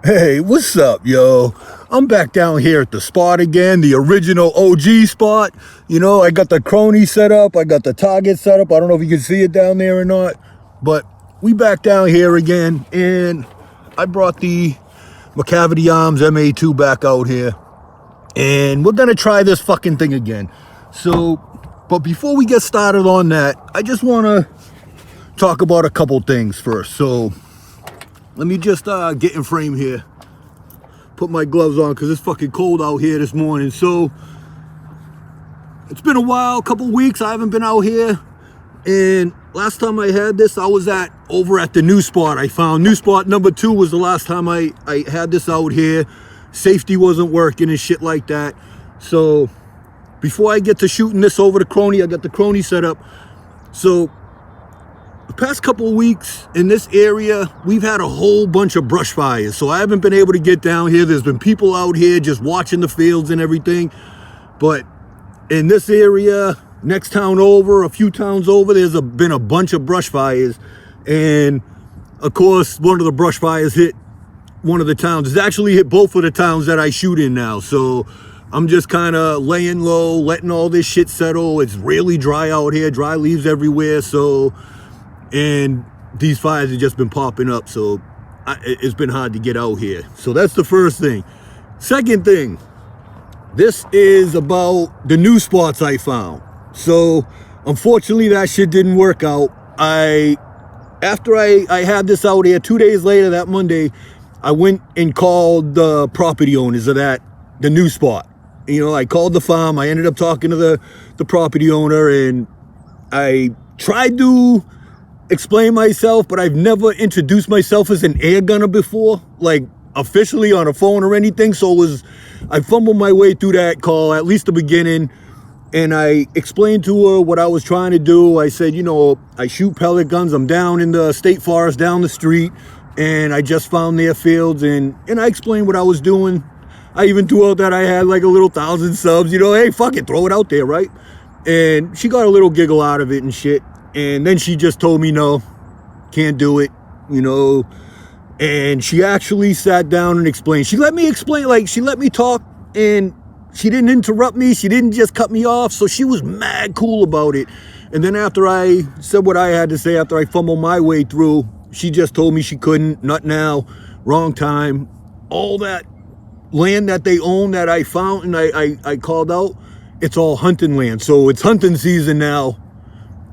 Hey, what's up, yo? I'm back down here at the spot again, the original OG spot. You know, I got the crony set up, I got the target set up. I don't know if you can see it down there or not, but we back down here again, and I brought the Macavity Arms MA2 back out here, and we're gonna try this fucking thing again. So, but before we get started on that, I just wanna talk about a couple things first. So, let me just get in frame here. Put my gloves on because it's fucking cold out here this morning. So it's been a while, a couple weeks I haven't been out here. And last time I had this, I was over at the new spot. I found new spot number 2 was the last time I had this out here. Safety wasn't working and shit like that. So before I get to shooting this over the crony, I got the crony set up. So the past couple of weeks in this area, we've had a whole bunch of brush fires. So I haven't been able to get down here. There's been people out here just watching the fields and everything. But in this area, next town over, a few towns over, there's been a bunch of brush fires. And of course, one of the brush fires hit one of the towns. It's actually hit both of the towns that I shoot in now. So I'm just kind of laying low, letting all this shit settle. It's really dry out here, dry leaves everywhere. So, and these fires have just been popping up, so it's been hard to get out here. So that's the first thing. Second thing, this is about the new spots I found. So unfortunately that shit didn't work out. After I had this out here, 2 days later, that Monday, I went and called the property owners of the new spot. You know, I called the farm. I ended up talking to the property owner, and I tried to explain myself, but I've never introduced myself as an air gunner before, like officially on a phone or anything. So I fumbled my way through that call, at least the beginning, and I explained to her what I was trying to do. I said, you know, I shoot pellet guns. I'm down in the state forest down the street, and I just found their fields, and I explained what I was doing. I even threw out that I had like a little 1,000 subs, you know, hey, fuck it, throw it out there, right? And she got a little giggle out of it and shit. And then she just told me, no, can't do it, you know. And she actually sat down and explained. She let me explain, like, she let me talk, and she didn't interrupt me. She didn't just cut me off. So she was mad cool about it. And then after I said what I had to say, after I fumbled my way through, she just told me she couldn't, not now, wrong time. All that land that they own that I found and I called out, it's all hunting land. So it's hunting season now.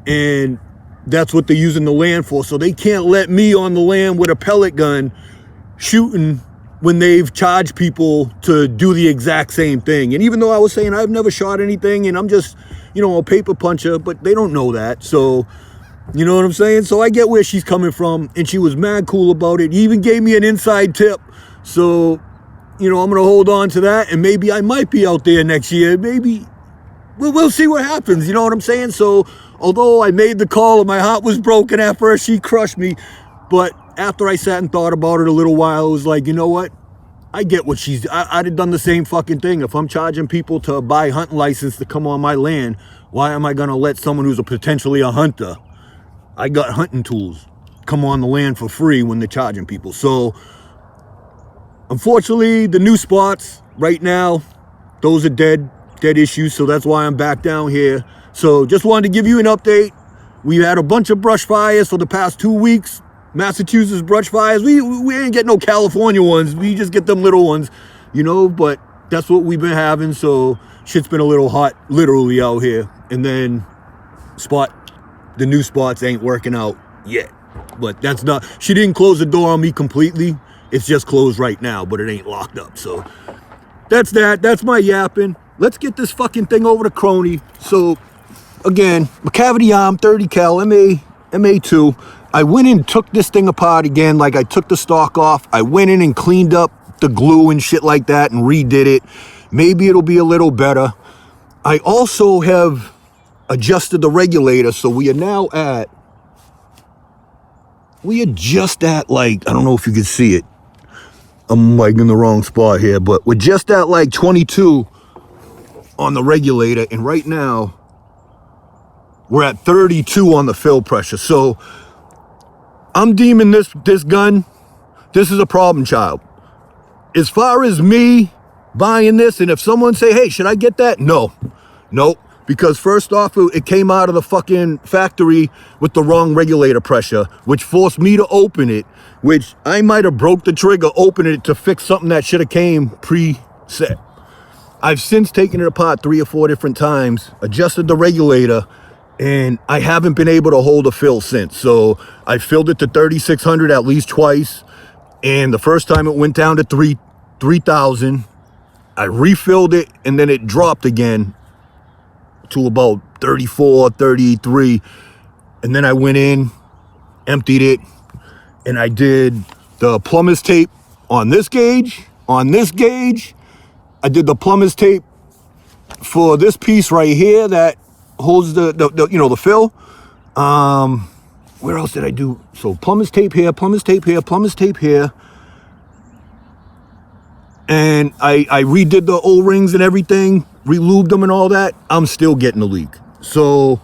And that's what they're using the land for. So they can't let me on the land with a pellet gun shooting when they've charged people to do the exact same thing. And even though I was saying I've never shot anything and I'm just, you know, a paper puncher, but they don't know that. So, you know what I'm saying? So I get where she's coming from, and she was mad cool about it. He even gave me an inside tip. So, you know, I'm going to hold on to that, and maybe I might be out there next year. Maybe we'll see what happens. You know what I'm saying? So although I made the call and my heart was broken at first, she crushed me. But after I sat and thought about it a little while, it was like, you know what? I get what I'd have done the same fucking thing. If I'm charging people to buy hunting license to come on my land, why am I going to let someone who's potentially a hunter, I got hunting tools, come on the land for free when they're charging people? So unfortunately, the new spots right now, those are dead issues. So that's why I'm back down here. So just wanted to give you an update. We had a bunch of brush fires for the past 2 weeks. Massachusetts brush fires. We ain't get no California ones. We just get them little ones, you know, but that's what we've been having. So shit's been a little hot, literally, out here. And then the new spots ain't working out yet. But that's not, she didn't close the door on me completely. It's just closed right now, but it ain't locked up. So that's that. That's my yapping. Let's get this fucking thing over to crony. So again, Macavity arm, 30 cal, MA2. I went in and took this thing apart again, like I took the stock off. I went in and cleaned up the glue and shit like that and redid it. Maybe it'll be a little better. I also have adjusted the regulator, so we are just at like, I don't know if you can see it. I'm like in the wrong spot here, but we're just at like 22 on the regulator, and right now we're at 32 on the fill pressure. So I'm deeming this gun, this is a problem child. as far as me buying this, and if someone say, hey, should I get that? No, nope. Because first off, it came out of the fucking factory with the wrong regulator pressure, which forced me to open it, which I might have broke the trigger opening it to fix something that should have came pre-set. I've since taken it apart 3 or 4 different times, adjusted the regulator, and I haven't been able to hold a fill since. So I filled it to 3600 at least twice, and the first time it went down to 3000. I refilled it, and then it dropped again to about 34, 33. And then I went in, emptied it, and I did the plumber's tape on this gauge, I did the plumber's tape for this piece right here that holds the fill. Where else did I do? So plumber's tape here, plumber's tape here, plumber's tape here. And I redid the O-rings and everything, re-lubed them and all that. I'm still getting a leak. So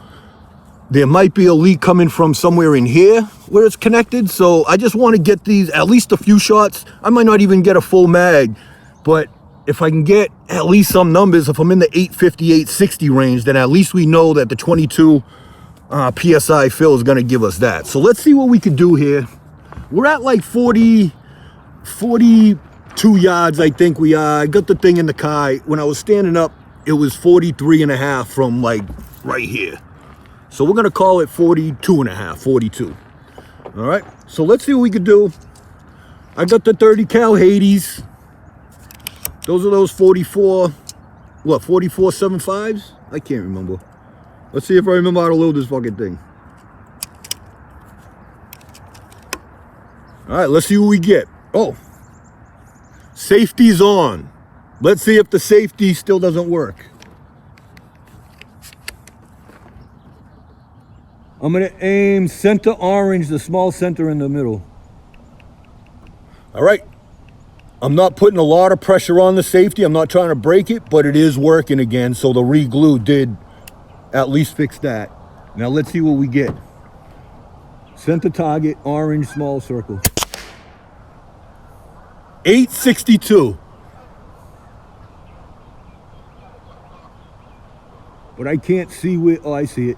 there might be a leak coming from somewhere in here where it's connected. So I just want to get these, at least a few shots. I might not even get a full mag, but if I can get at least some numbers, if I'm in the 850, 860 range, then at least we know that the 22 psi fill is going to give us that. So let's see what we could do here. We're at like 42 yards, I think we are. I got the thing in the car. When I was standing up, it was 43 and a half from like right here. So we're going to call it 42 and a half, 42. All right. So let's see what we could do. I got the 30 cal Hades. Those are those 44 75s? I can't remember. Let's see if I remember how to load this fucking thing. All right, let's see what we get. Oh, safety's on. Let's see if the safety still doesn't work. I'm gonna aim center orange, the small center in the middle. All right. I'm not putting a lot of pressure on the safety. I'm not trying to break it, but it is working again. So the re-glue did at least fix that. Now let's see what we get. Center target, orange, small circle. 862. But I can't see where, oh, I see it.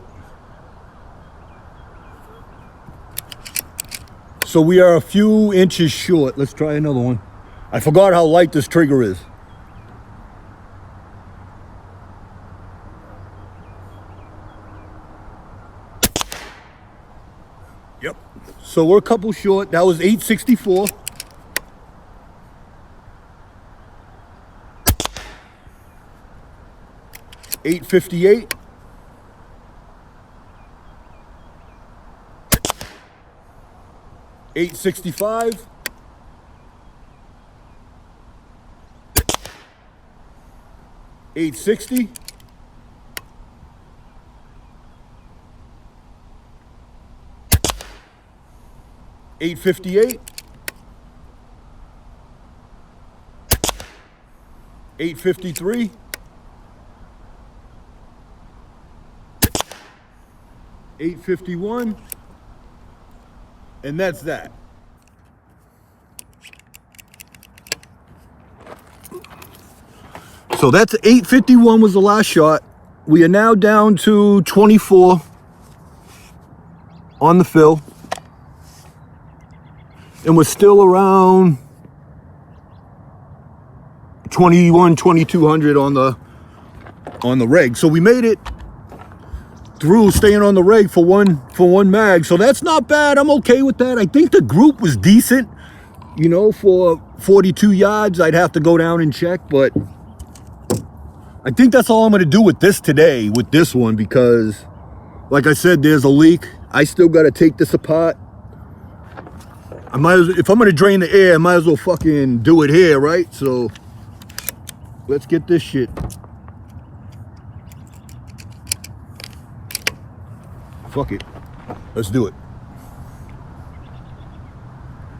So we are a few inches short. Let's try another one. I forgot how light this trigger is. Yep. So we're a couple short. That was 864. $858. $865. $860. $858. $853. $851. And that's that. So that's 851 was the last shot. We are now down to 24 on the fill. And we're still around 2200 on the reg. So we made it through staying on the reg for one mag. So that's not bad. I'm okay with that. I think the group was decent. You know, for 42 yards, I'd have to go down and check, but I think that's all I'm going to do with this today, with this one, because like I said, there's a leak. I still got to take this apart. I might as well, if I'm going to drain the air, I might as well fucking do it here, right? So let's get this shit. Fuck it. Let's do it.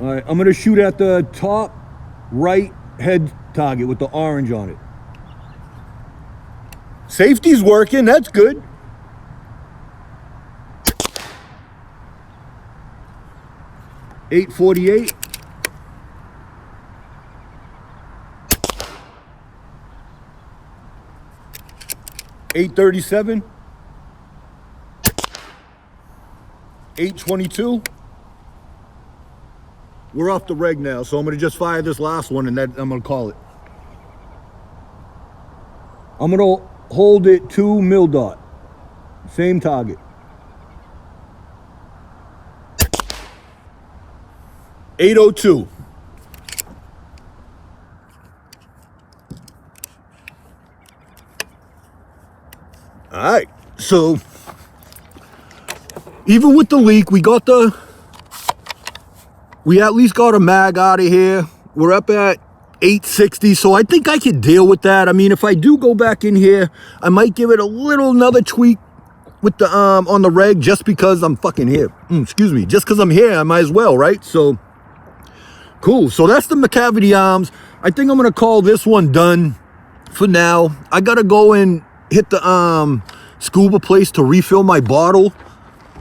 All right, I'm going to shoot at the top right head target with the orange on it. Safety's working, that's good. $848. 837, 822. We're off the reg now, so I'm gonna just fire this last one and then I'm gonna call it. I'm gonna hold it to mil dot. Same target. 802. All right, so even with the leak, we at least got a mag out of here. We're up at 860, so I think I could deal with that. I mean, if I do go back in here, I might give it another tweak with the on the reg, just because I'm fucking here. Excuse me, just because I'm here, I might as well, right? So cool. So that's the Macavity arms. I think I'm gonna call this one done for now. I gotta go and hit the scuba place to refill my bottle,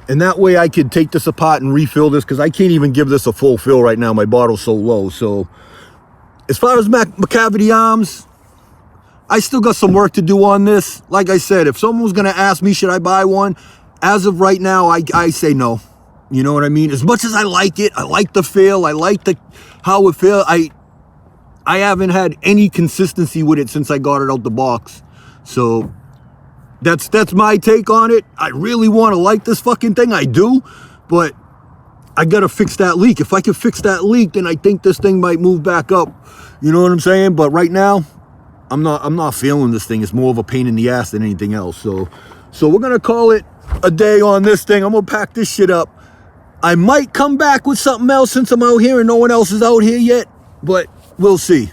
and that way I could take this apart and refill this, because I can't even give this a full fill right now. My bottle's so low. So as far as Macavity arms, I still got some work to do on this. Like I said, if someone was gonna ask me should I buy one, as of right now, I say no. You know what I mean? As much as I like it, I like the feel, I like how it feels, I haven't had any consistency with it since I got it out the box. So that's my take on it. I really want to like this fucking thing, I do, but I gotta fix that leak. If I can fix that leak, then I think this thing might move back up. You know what I'm saying? But right now, I'm not feeling this thing. It's more of a pain in the ass than anything else. So we're gonna call it a day on this thing. I'm gonna pack this shit up. I might come back with something else since I'm out here and no one else is out here yet, but we'll see.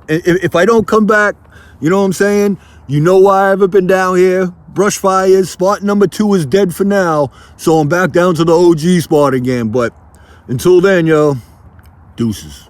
If I don't come back, you know what I'm saying? You know why I haven't been down here. Brush fires, spot number 2 is dead for now, so I'm back down to the OG spot again. But until then, yo, deuces.